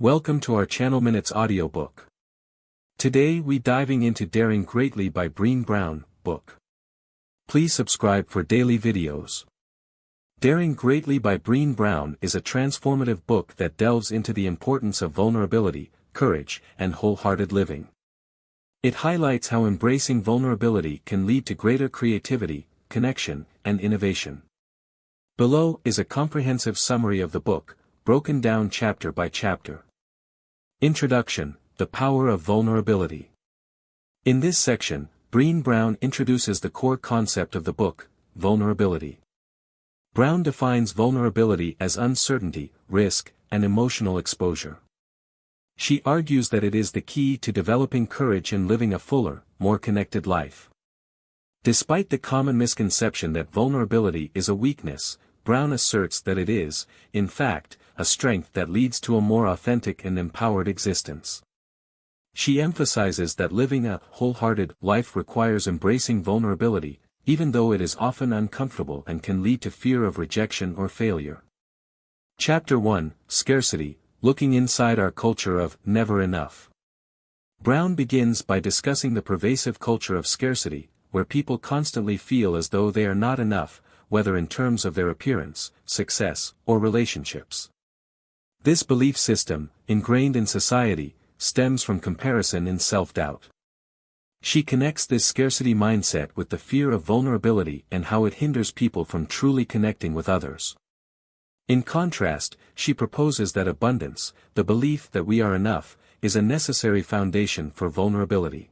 Welcome to our channel Minutes audiobook. Today we diving into Daring Greatly by Brené Brown book. Please subscribe for daily videos. Daring Greatly by Brené Brown is a transformative book that delves into the importance of vulnerability, courage, and wholehearted living. It highlights how embracing vulnerability can lead to greater creativity, connection, and innovation. Below is a comprehensive summary of the book, broken down chapter by chapter. Introduction: The Power of Vulnerability. In this section, Brené Brown introduces the core concept of the book, vulnerability. Brown defines vulnerability as uncertainty, risk, and emotional exposure. She argues that it is the key to developing courage and living a fuller, more connected life. Despite the common misconception that vulnerability is a weakness, Brown asserts that it is, in fact, a strength that leads to a more authentic and empowered existence. She emphasizes that living a wholehearted life requires embracing vulnerability, even though it is often uncomfortable and can lead to fear of rejection or failure. Chapter 1: Scarcity: Looking Inside Our Culture of Never Enough. Brown begins by discussing the pervasive culture of scarcity, where people constantly feel as though they are not enough, whether in terms of their appearance, success, or relationships. This belief system, ingrained in society, stems from comparison and self-doubt. She connects this scarcity mindset with the fear of vulnerability and how it hinders people from truly connecting with others. In contrast, she proposes that abundance, the belief that we are enough, is a necessary foundation for vulnerability.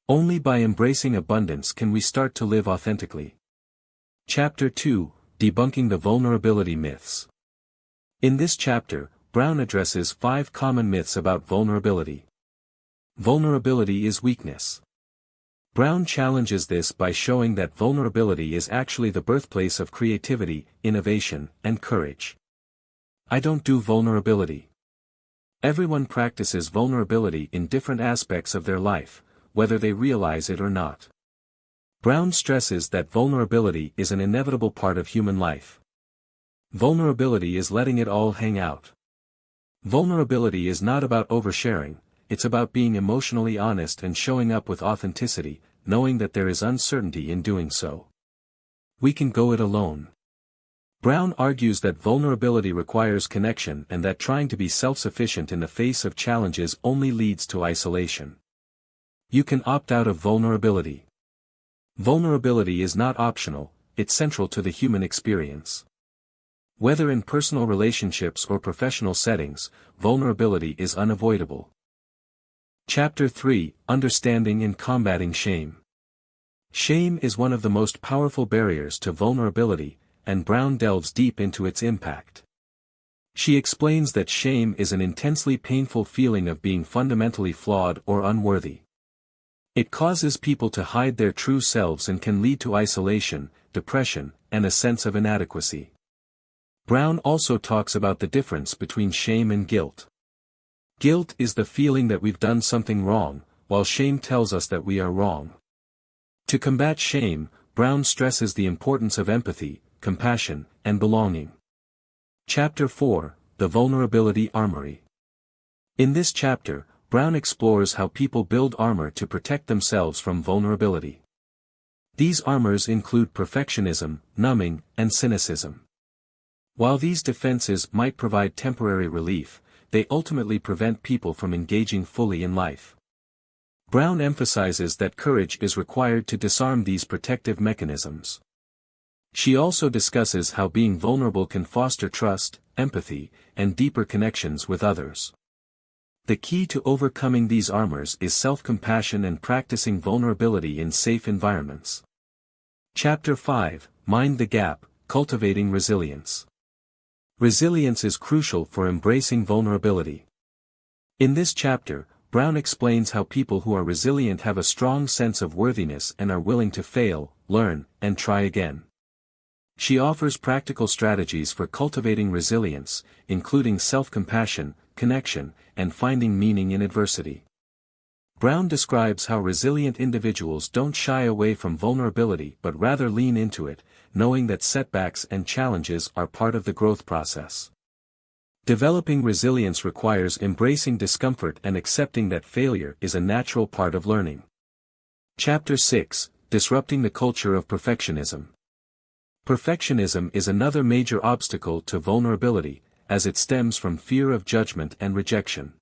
Only by embracing abundance can we start to live authentically. Chapter 2: Debunking the Vulnerability Myths. In this chapter, Brown addresses 5 common myths about vulnerability. Vulnerability is weakness. Brown challenges this by showing that vulnerability is actually the birthplace of creativity, innovation, and courage. I don't do vulnerability. Everyone practices vulnerability in different aspects of their life, whether they realize it or not. Brown stresses that vulnerability is an inevitable part of human life. Vulnerability is letting it all hang out. Vulnerability is not about oversharing, it's about being emotionally honest and showing up with authenticity, knowing that there is uncertainty in doing so. We can go it alone. Brown argues that vulnerability requires connection and that trying to be self-sufficient in the face of challenges only leads to isolation. You can opt out of vulnerability. Vulnerability is not optional, it's central to the human experience. Whether in personal relationships or professional settings, vulnerability is unavoidable. Chapter 3: Understanding and Combating Shame. Shame is one of the most powerful barriers to vulnerability, and Brown delves deep into its impact. She explains that shame is an intensely painful feeling of being fundamentally flawed or unworthy. It causes people to hide their true selves and can lead to isolation, depression, and a sense of inadequacy. Brown also talks about the difference between shame and guilt. Guilt is the feeling that we've done something wrong, while shame tells us that we are wrong. To combat shame, Brown stresses the importance of empathy, compassion, and belonging. Chapter 4: The Vulnerability Armory. In this chapter, Brown explores how people build armor to protect themselves from vulnerability. These armors include perfectionism, numbing, and cynicism. While these defenses might provide temporary relief, they ultimately prevent people from engaging fully in life. Brown emphasizes that courage is required to disarm these protective mechanisms. She also discusses how being vulnerable can foster trust, empathy, and deeper connections with others. The key to overcoming these armors is self-compassion and practicing vulnerability in safe environments. Chapter 5: Mind the Gap: Cultivating Resilience. Resilience is crucial for embracing vulnerability. In this chapter, Brown explains how people who are resilient have a strong sense of worthiness and are willing to fail, learn, and try again. She offers practical strategies for cultivating resilience, including self-compassion, connection, and finding meaning in adversity. Brown describes how resilient individuals don't shy away from vulnerability but rather lean into it, knowing that setbacks and challenges are part of the growth process. Developing resilience requires embracing discomfort and accepting that failure is a natural part of learning. Chapter 6: Disrupting the Culture of Perfectionism. Perfectionism is another major obstacle to vulnerability, as it stems from fear of judgment and rejection.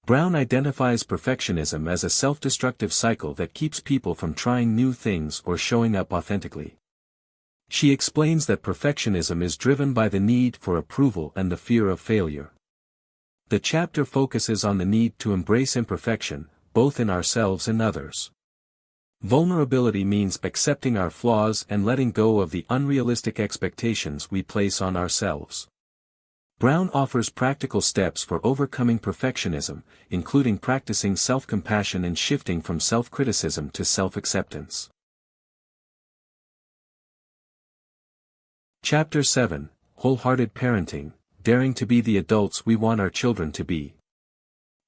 Brown identifies perfectionism as a self-destructive cycle that keeps people from trying new things or showing up authentically. She explains that perfectionism is driven by the need for approval and the fear of failure. The chapter focuses on the need to embrace imperfection, both in ourselves and others. Vulnerability means accepting our flaws and letting go of the unrealistic expectations we place on ourselves. Brown offers practical steps for overcoming perfectionism, including practicing self-compassion and shifting from self-criticism to self-acceptance. Chapter 7: Wholehearted Parenting, Daring to be the Adults We Want Our Children to Be.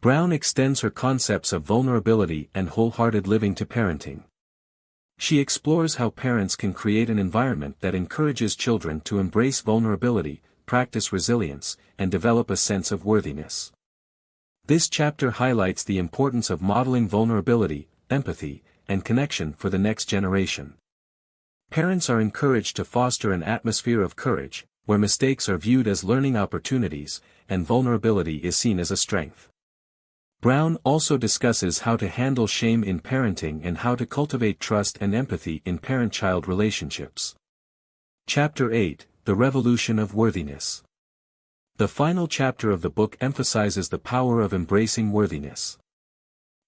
Brown extends her concepts of vulnerability and wholehearted living to parenting. She explores how parents can create an environment that encourages children to embrace vulnerability, practice resilience, and develop a sense of worthiness. This chapter highlights the importance of modeling vulnerability, empathy, and connection for the next generation. Parents are encouraged to foster an atmosphere of courage, where mistakes are viewed as learning opportunities, and vulnerability is seen as a strength. Brown also discusses how to handle shame in parenting and how to cultivate trust and empathy in parent-child relationships. Chapter 8: The Revolution of Worthiness. The final chapter of the book emphasizes the power of embracing worthiness.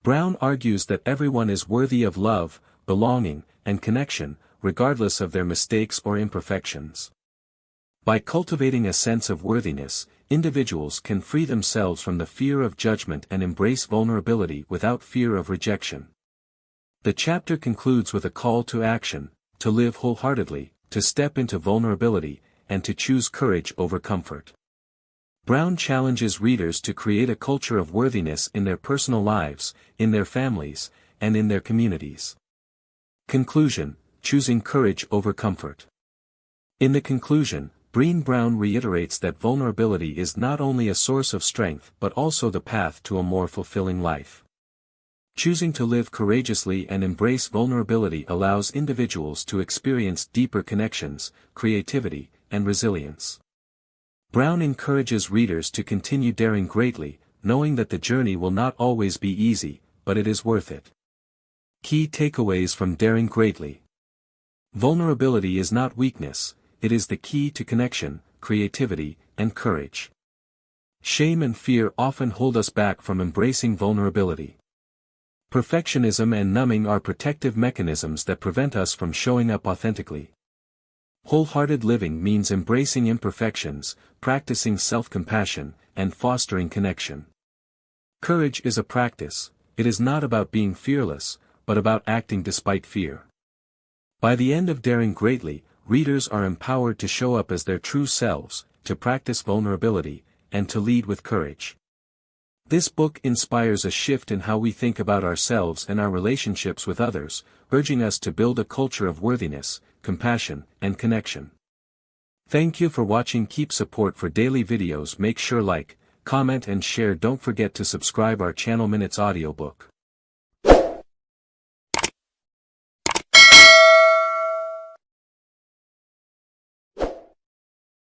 Brown argues that everyone is worthy of love, belonging, and connection, regardless of their mistakes or imperfections. By cultivating a sense of worthiness, individuals can free themselves from the fear of judgment and embrace vulnerability without fear of rejection. The chapter concludes with a call to action, to live wholeheartedly, to step into vulnerability, and to choose courage over comfort. Brown challenges readers to create a culture of worthiness in their personal lives, in their families, and in their communities. Conclusion: Choosing courage over comfort. In the conclusion, Brené Brown reiterates that vulnerability is not only a source of strength but also the path to a more fulfilling life. Choosing to live courageously and embrace vulnerability allows individuals to experience deeper connections, creativity, and resilience. Brown encourages readers to continue daring greatly, knowing that the journey will not always be easy, but it is worth it. Key takeaways from Daring Greatly. Vulnerability is not weakness, it is the key to connection, creativity, and courage. Shame and fear often hold us back from embracing vulnerability. Perfectionism and numbing are protective mechanisms that prevent us from showing up authentically. Wholehearted living means embracing imperfections, practicing self-compassion, and fostering connection. Courage is a practice. It is not about being fearless, but about acting despite fear. By the end of Daring Greatly, readers are empowered to show up as their true selves, to practice vulnerability, and to lead with courage. This book inspires a shift in how we think about ourselves and our relationships with others, urging us to build a culture of worthiness, compassion, and connection. Thank you for watching. Keep support for daily videos. Make sure like, comment and share. Don't forget to subscribe our channel. Minutes Audiobook.